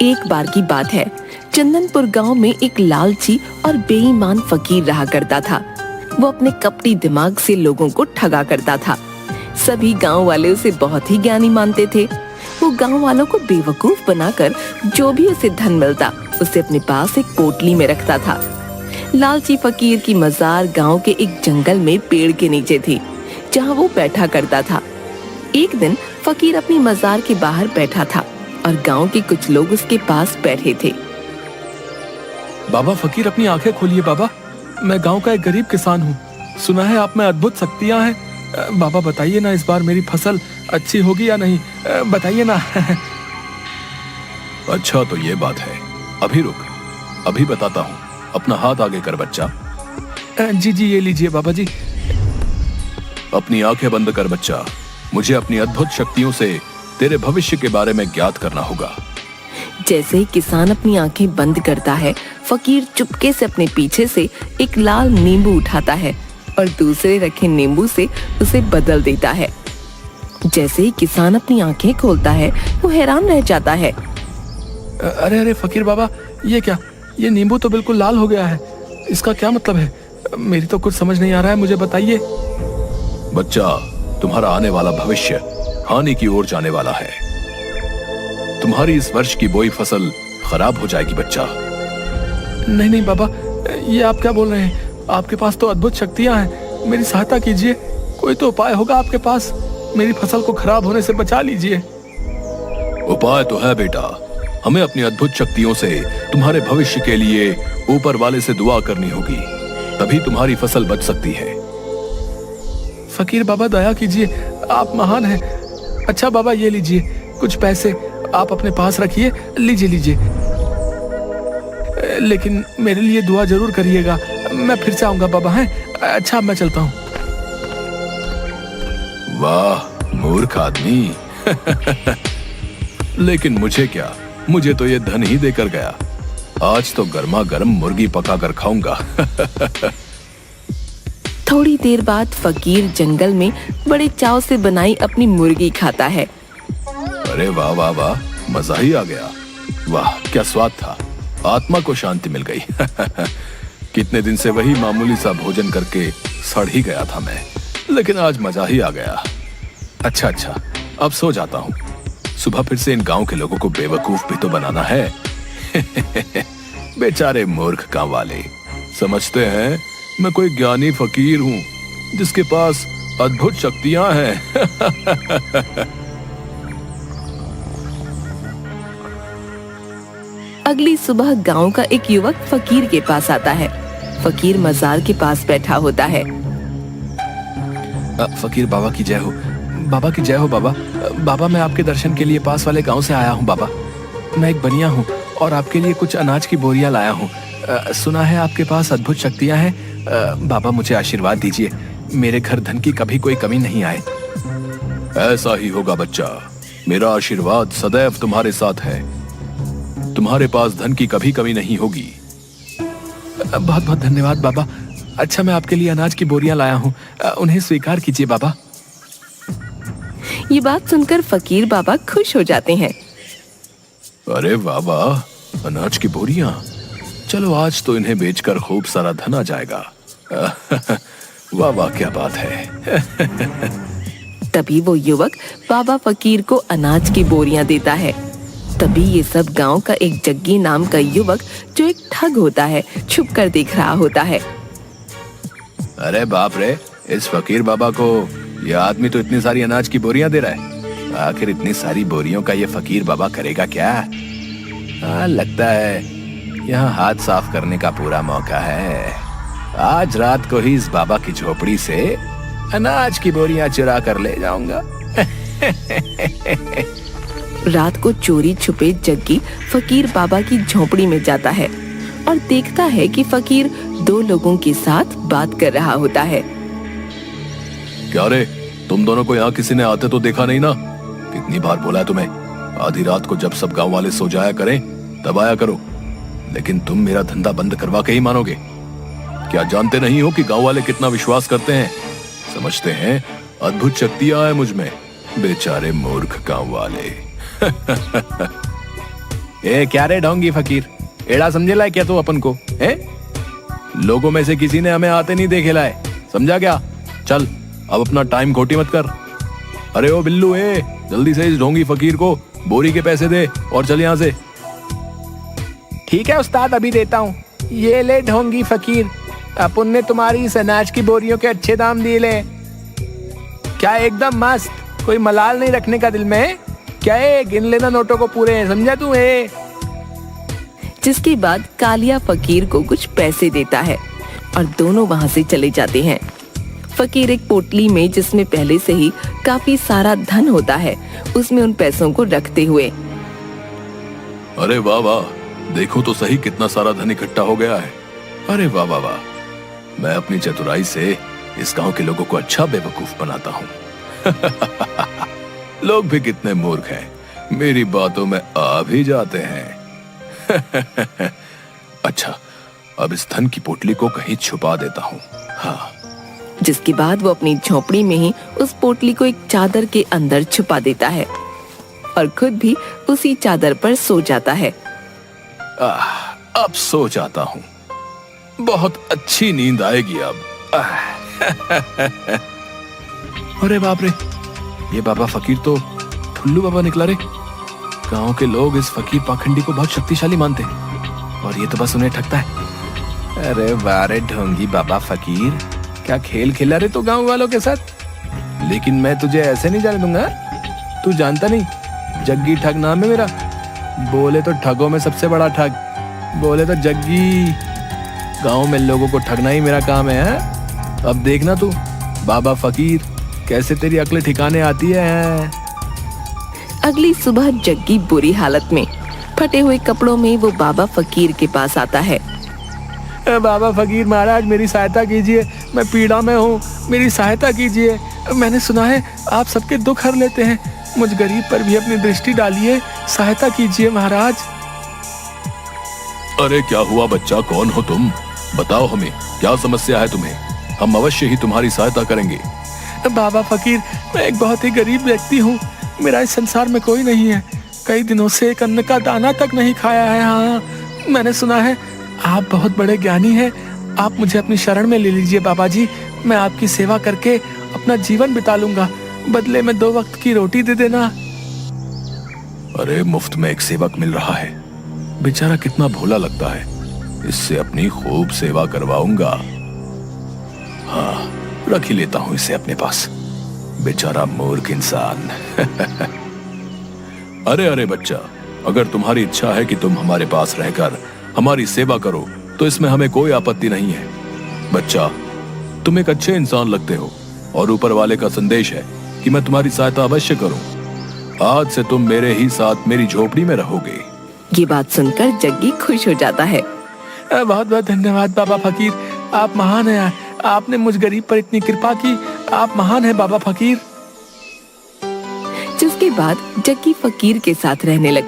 एक बार की बात है, चंदनपुर गांव में एक लालची और बेईमान फकीर रहा करता था। वो अपने कपटी दिमाग से लोगों को ठगा करता था। सभी गांव वाले उसे बहुत ही ज्ञानी मानते थे। वो गांव वालों को बेवकूफ बनाकर जो भी उसे धन मिलता उसे अपने पास एक पोटली में रखता था। लालची फकीर की मजार गांव के एक जंगल में पेड़ के नीचे थी, जहां वो बैठा करता था। एक दिन फकीर अपनी मजार के बाहर बैठा था और गांव के कुछ लोग उसके पास बैठे थे। बाबा फकीर, अपनी आंखें खोलिए बाबा। मैं गांव का एक गरीब किसान हूँ। सुना है आप में अद्भुत शक्तियाँ हैं। बाबा बताइए ना, इस बार मेरी फसल अच्छी होगी या नहीं, बताइए ना। अच्छा तो ये बात है, अभी रुक, अभी बताता हूँ। अपना हाथ आगे कर बच्चा। जी जी, ये लीजिए बाबा जी। अपनी आंखें बंद कर बच्चा। मुझे अपनी अद्भुत शक्तियों से तेरे भविष्य के बारे में ज्ञात करना होगा। जैसे ही किसान अपनी आंखें बंद करता है, फकीर चुपके से अपने पीछे से एक लाल नींबू उठाता है और दूसरे रखे नींबू से उसे बदल देता है। जैसे ही किसान अपनी आंखें खोलता है, वो हैरान रह जाता है। अरे अरे फकीर बाबा, ये क्या? ये नींबू तो बिल्कुल लाल हो गया है। इसका क्या मतलब है? मेरी तो कुछ समझ नहीं आ रहा है, मुझे बताइए। बच्चा, तुम्हारा आने वाला भविष्य हानि की ओर जाने वाला है। तुम्हारी इस वर्ष की बोई फसल खराब हो जाएगी बच्चा। नहीं नहीं बाबा, ये आप क्या बोल रहे हैं? आपके पास तो अद्भुत शक्तियां हैं, मेरी सहायता कीजिए। कोई तो उपाय होगा आपके पास, मेरी फसल को खराब होने से बचा लीजिए। उपाय तो है बेटा। हमें अपनी अद्भुत शक्तियों से तुम्हारे भविष्य के लिए ऊपर वाले से दुआ करनी होगी, तभी तुम्हारी फसल बच सकती है। फकीर बाबा दया कीजिए, आप महान हैं। अच्छा बाबा, ये लीजिए कुछ पैसे, आप अपने पास रखिए। लीजिए लीजिए, लेकिन मेरे लिए दुआ जरूर करिएगा। मैं फिर से आऊंगा बाबा। हैं? अच्छा, मैं चलता हूँ। वाह मूर्ख आदमी। लेकिन मुझे क्या, मुझे तो ये धन ही देकर गया। आज तो गर्मा गर्म मुर्गी पकाकर खाऊंगा। थोड़ी देर बाद फकीर जंगल में बड़े चाव से बनाई अपनी मुर्गी खाता है। अरे वाह वाह वाह, मजा ही आ गया। वाह क्या स्वाद था, आत्मा को शांति मिल गई। कितने दिन से वही मामूली सा भोजन करके सड़ ही गया था मैं, लेकिन आज मजा ही आ गया। अच्छा, अब सो जाता हूँ। सुबह फिर से इन गांव के लोगों को बेवकूफ भी तो बनाना है। बेचारे मूर्ख गांव वाले समझते हैं मैं कोई ज्ञानी फकीर हूँ जिसके पास अद्भुत शक्तियां हैं। अगली सुबह गांव का एक युवक फकीर के पास आता है। फकीर मजार के पास बैठा होता है। फकीर बाबा की जय हो। बाबा की जय हो बाबा। बाबा, मैं आपके दर्शन के लिए पास वाले गांव से आया हूँ बाबा। मैं एक बनिया हूँ और आपके लिए कुछ अनाज की बोरियां लाया हूँ। सुना है आपके पास अद्भुत शक्तियां हैं। बाबा, मुझे आशीर्वाद दीजिए, मेरे घर धन की कभी कोई कमी नहीं आए। ऐसा ही होगा बच्चा, मेरा आशीर्वाद सदैव तुम्हारे साथ है। तुम्हारे पास धन की कभी कमी नहीं होगी। बहुत बहुत धन्यवाद बाबा। अच्छा, मैं आपके लिए अनाज की बोरियां लाया हूँ, उन्हें स्वीकार कीजिए बाबा। ये बात सुनकर फकीर बाबा खुश हो जाते हैं। अरे वाह वाह, अनाज की बोरियां। चलो आज तो इन्हें बेचकर खूब सारा धन आ जाएगा। वाह वाह, क्या बात है। तभी वो युवक बाबा फकीर को अनाज की बोरियां देता है। तभी ये सब गांव का एक जग्गी नाम का युवक, जो एक ठग होता है, छुपकर देख रहा होता है। अरे बाप रे, इस फकीर बाबा को यह आदमी तो इतनी सारी अनाज की बोरियां दे रहा है। आखिर इतनी सारी बोरियों का ये फकीर बाबा करेगा क्या? लगता है यहाँ हाथ साफ करने का पूरा मौका है। आज रात को ही इस बाबा की झोपड़ी से अनाज की बोरियां चुरा कर ले जाऊंगा। रात को चोरी छुपे जग्गी फकीर बाबा की झोपड़ी में जाता है और देखता है कि फकीर दो लोगों के साथ बात कर रहा होता है। क्या रे, तुम दोनों को यहाँ किसी ने आते तो देखा नहीं ना? कितनी बार बोला है तुम्हें, आधी रात को जब सब गांव वाले सो जाया करें तब आया करो। लेकिन तुम मेरा धंधा बंद करवा के ही मानोगे। क्या जानते नहीं हो कि गांव वाले कितना विश्वास करते हैं? समझते हैं अद्भुत शक्तियां हैं मुझ में। बेचारे मूर्ख गांव वाले। ए क्या रे ढोंगी फकीर, एड़ा समझे लाए क्या तू अपन को है? लोगों में से किसी ने हमें आते नहीं देखे लाए, समझा क्या? चल अब अपना टाइम खोटी मत कर। अरे ओ बिल्लू, जल्दी से इस ढोंगी फकीर को बोरी के पैसे दे और चल यहाँ से। ठीक है उस्ताद, अभी देता हूँ। ये ले ढोंगी फकीर, अपन ने तुम्हारी इस अनाज की बोरियों के अच्छे दाम दिए ले। क्या एकदम मस्त, कोई मलाल नहीं रखने का दिल में। क्या है, गिन लेना नोटों को पूरे, समझा तू? जिसके बाद कालिया फकीर को कुछ पैसे देता है और दोनों वहां से चले जाते हैं। फकीर एक पोटली में, जिसमें पहले से ही काफी सारा धन होता है, उसमें उन पैसों को रखते हुए, अरे वाह वाह, देखो तो सही कितना सारा धन इकट्ठा हो गया है। अरे वाह वाह वाह, मैं अपनी चतुराई से इस गांव के लोगों को अच्छा बेवकूफ बनाता हूँ। लोग भी कितने मूर्ख हैं, मेरी बातों में आ भी जाते हैं। अच्छा, अब इस धन की पोटली को कहीं छुपा देता हूँ। हाँ। जिसके बाद वो अपनी झोपड़ी में ही उस पोटली को एक चादर के अंदर छुपा देता है और खुद भी उसी चादर पर सो जाता है। अब सो जाता हूँ, बहुत अच्छी नींद आएगी अब। अरे बाप रे, ये बाबा फकीर तो ठुल्लू बाबा निकला रे। गांव के लोग इस फकीर पाखंडी को बहुत शक्तिशाली मानते हैं और ये तो बस उन्हें ठगता है। अरे वारे ढोंगी बाबा फकीर, क्या खेल खेला रे तो गांव वालों के साथ। लेकिन मैं तुझे ऐसे नहीं जाने दूंगा। तू जानता नहीं, जग्गी ठग नाम है मेरा। बोले तो ठगों में सबसे बड़ा ठग, बोले तो जग्गी। गांव में लोगों को ठगना ही मेरा काम है। अब देखना तू बाबा फकीर, कैसे तेरी अक्ल ठिकाने आती है। अगली सुबह जग्गी बुरी हालत में, फटे हुए कपड़ों में वो बाबा फकीर के पास आता है। बाबा फकीर महाराज, मेरी सहायता कीजिए, मैं पीड़ा में हूँ, मेरी सहायता कीजिए। मैंने सुना है आप सबके दुख हर लेते हैं, मुझ गरीब पर भी अपनी दृष्टि डालिए, सहायता कीजिए महाराज। अरे क्या हुआ बच्चा, कौन हो तुम? बताओ हमें, क्या समस्या है तुम्हें? हम अवश्य ही तुम्हारी सहायता करेंगे। बाबा फकीर, मैं एक बहुत ही गरीब व्यक्ति हूँ, मेरा इस संसार में कोई नहीं है। कई दिनों से एक अन्न का दाना तक नहीं खाया है। हाँ, मैंने सुना है आप बहुत बड़े ज्ञानी हैं, आप मुझे अपनी शरण में ले लीजिए बाबा जी। मैं आपकी सेवा करके अपना जीवन बिता लूंगा, बदले में 2 वक्त की रोटी दे देना। अरे मुफ्त में एक सेवक मिल रहा है, बेचारा कितना भोला लगता है, इससे अपनी खूब सेवा करवाऊंगा। हाँ, रख ही लेता हूं इसे अपने पास, बेचारा मूर्ख इंसान। अरे अरे बच्चा, अगर तुम्हारी इच्छा है कि तुम हमारे पास रहकर हमारी सेवा करो तो इसमें हमें कोई आपत्ति नहीं है। बच्चा, तुम एक अच्छे इंसान लगते हो और ऊपर वाले का संदेश है कि मैं तुम्हारी सहायता अवश्य करूं। आज से तुम मेरे ही साथ मेरी झोपड़ी में रहोगे। ये बात सुनकर जग्गी खुश हो जाता है। बहुत बहुत धन्यवाद बाबा फकीर, आप महान हैं, आपने मुझ गरीब पर इतनी कृपा की, आप महान हैं बाबा फकीर। जिसके बाद जग्गी फकीर के साथ रहने लगा।